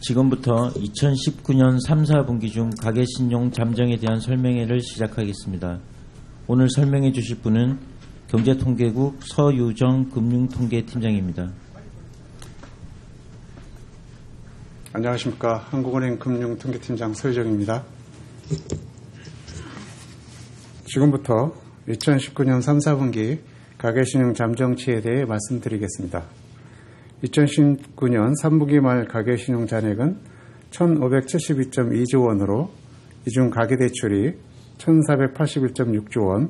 지금부터 2019년 3, 4분기 중 가계신용 잠정에 대한 설명회를 시작하겠습니다. 오늘 설명해 주실 분은 경제통계국 서유정 금융통계팀장입니다. 안녕하십니까. 한국은행 금융통계팀장 서유정입니다. 지금부터 2019년 3, 4분기 가계신용 잠정치에 대해 말씀드리겠습니다. 2019년 3분기 말 가계신용 잔액은 1,572.2조 원으로 이 중 가계대출이 1,481.6조 원,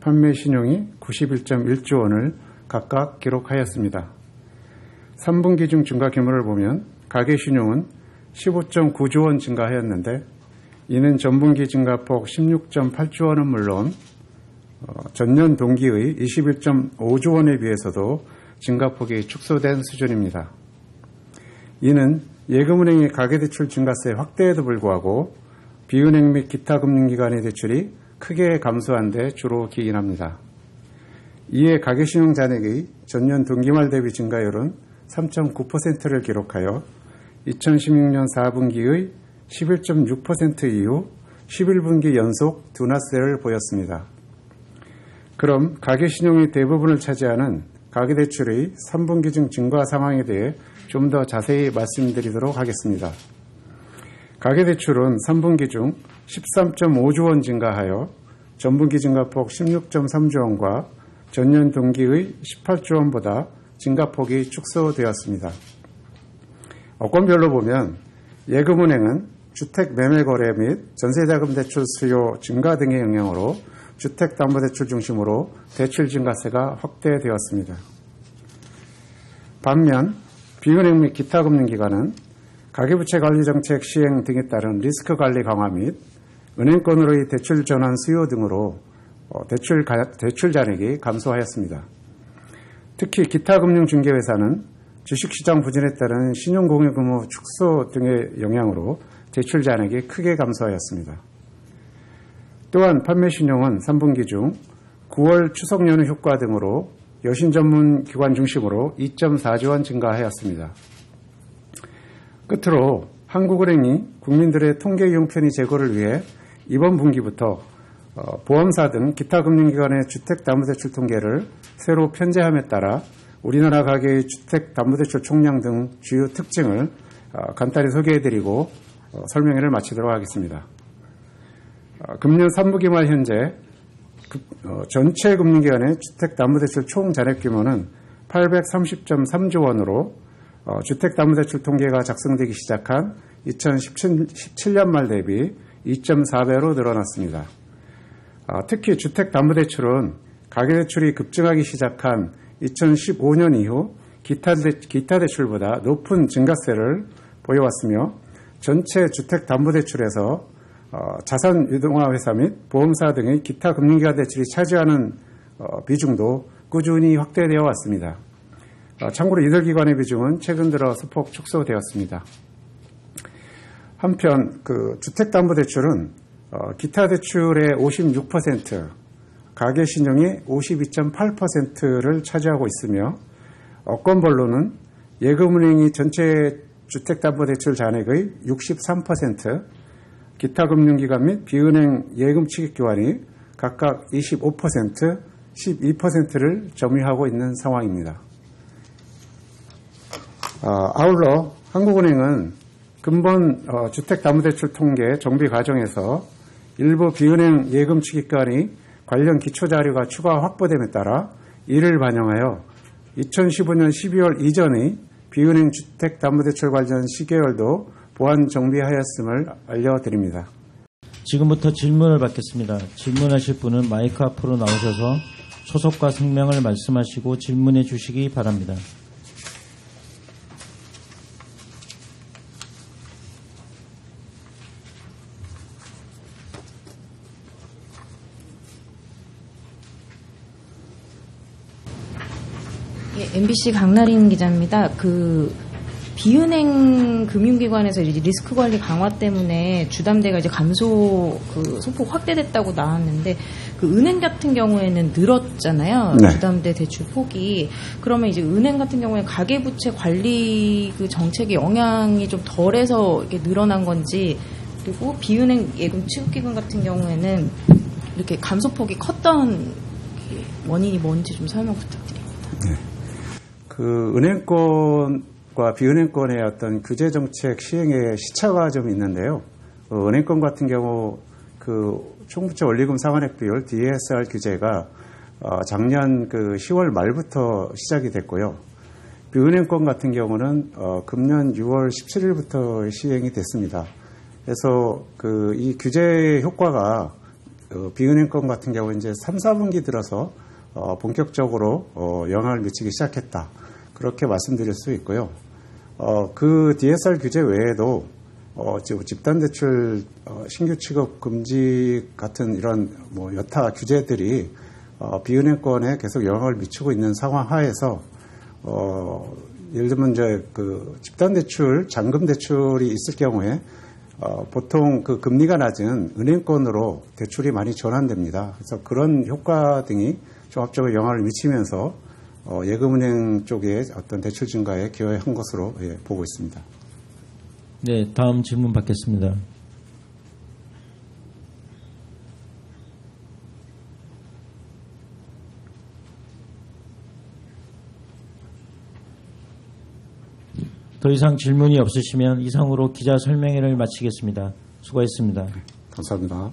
판매신용이 91.1조 원을 각각 기록하였습니다. 3분기 중 증가 규모를 보면 가계신용은 15.9조 원 증가하였는데 이는 전분기 증가폭 16.8조 원은 물론 전년 동기의 21.5조 원에 비해서도 증가폭이 축소된 수준입니다. 이는 예금은행의 가계대출 증가세 확대에도 불구하고 비은행 및 기타 금융기관의 대출이 크게 감소한 데 주로 기인합니다. 이에 가계신용 잔액의 전년 동기말 대비 증가율은 3.9%를 기록하여 2016년 4분기의 11.6% 이후 11분기 연속 둔화세를 보였습니다. 그럼 가계신용의 대부분을 차지하는 가계대출의 3분기 중 증가 상황에 대해 좀 더 자세히 말씀드리도록 하겠습니다. 가계대출은 3분기 중 13.5조 원 증가하여 전분기 증가폭 16.3조 원과 전년 동기의 18조 원보다 증가폭이 축소되었습니다. 업권별로 보면 예금은행은 주택 매매 거래 및 전세자금 대출 수요 증가 등의 영향으로 주택담보대출 중심으로 대출 증가세가 확대되었습니다. 반면 비은행 및 기타 금융기관은 가계부채 관리 정책 시행 등에 따른 리스크 관리 강화 및 은행권으로의 대출 전환 수요 등으로 대출 잔액이 감소하였습니다. 특히 기타 금융중개회사는 주식시장 부진에 따른 신용공여 규모 축소 등의 영향으로 대출 잔액이 크게 감소하였습니다. 또한 판매신용은 3분기 중 9월 추석 연휴 효과 등으로 여신 전문 기관 중심으로 2.4조 원 증가하였습니다. 끝으로 한국은행이 국민들의 통계 이용 편의 제고를 위해 이번 분기부터 보험사 등 기타 금융기관의 주택담보대출 통계를 새로 편제함에 따라 우리나라 가계의 주택담보대출 총량 등 주요 특징을 간단히 소개해드리고 설명회를 마치도록 하겠습니다. 금년 3분기 말 현재 전체 금융기관의 주택담보대출 총 잔액 규모는 830.3조 원으로 주택담보대출 통계가 작성되기 시작한 2017년 말 대비 2.4배로 늘어났습니다. 특히 주택담보대출은 가계대출이 급증하기 시작한 2015년 이후 기타 대출보다 높은 증가세를 보여왔으며 전체 주택담보대출에서 자산 유동화 회사 및 보험사 등의 기타 금융기관 대출이 차지하는 비중도 꾸준히 확대되어 왔습니다. 참고로 이들 기관의 비중은 최근 들어 소폭 축소되었습니다. 한편 주택담보대출은 기타 대출의 56%, 가계신용의 52.8%를 차지하고 있으며 업권별로는 예금은행이 전체 주택담보대출 잔액의 63%, 기타 금융기관 및 비은행 예금취급기관이 각각 25%, 12%를 점유하고 있는 상황입니다. 아울러 한국은행은 근본 주택담보대출 통계 정비 과정에서 일부 비은행 예금취급기관이 관련 기초자료가 추가 확보됨에 따라 이를 반영하여 2015년 12월 이전의 비은행 주택담보대출 관련 시계열도 보완 정비하였음을 알려드립니다. 지금부터 질문을 받겠습니다. 질문하실 분은 마이크 앞으로 나오셔서 소속과 성명을 말씀하시고 질문해 주시기 바랍니다. MBC 강나린 기자입니다. 비은행 금융기관에서 이제 리스크 관리 강화 때문에 주담대가 이제 감소 소폭 확대됐다고 나왔는데 그 은행 같은 경우에는 늘었잖아요. 네. 주담대 대출 폭이. 그러면 이제 은행 같은 경우에 가계부채 관리 그 정책의 영향이 좀 덜해서 이렇게 늘어난 건지, 그리고 비은행 예금 취급기관 같은 경우에는 이렇게 감소폭이 컸던 원인이 뭔지 좀 설명 부탁드립니다. 네. 그 은행권과 비은행권의 어떤 규제 정책 시행에 시차가 좀 있는데요. 은행권 같은 경우 그 총부채 원리금 상환액 비율 DSR 규제가 작년 그 10월 말부터 시작이 됐고요. 비은행권 같은 경우는 금년 6월 17일부터 시행이 됐습니다. 그래서 그 이 규제 효과가 비은행권 같은 경우 이제 3, 4분기 들어서 본격적으로 영향을 미치기 시작했다. 그렇게 말씀드릴 수 있고요. 그 DSR 규제 외에도 집단대출 신규 취급 금지 같은 이런 뭐 여타 규제들이 비은행권에 계속 영향을 미치고 있는 상황 하에서 예를 들면 이제 그 집단대출, 잔금대출이 있을 경우에 보통 그 금리가 낮은 은행권으로 대출이 많이 전환됩니다. 그래서 그런 효과 등이 종합적으로 영향을 미치면서 예금은행 쪽에 어떤 대출 증가에 기여한 것으로 보고 있습니다. 네, 다음 질문 받겠습니다. 더 이상 질문이 없으시면 이상으로 기자 설명회를 마치겠습니다. 수고했습니다. 감사합니다.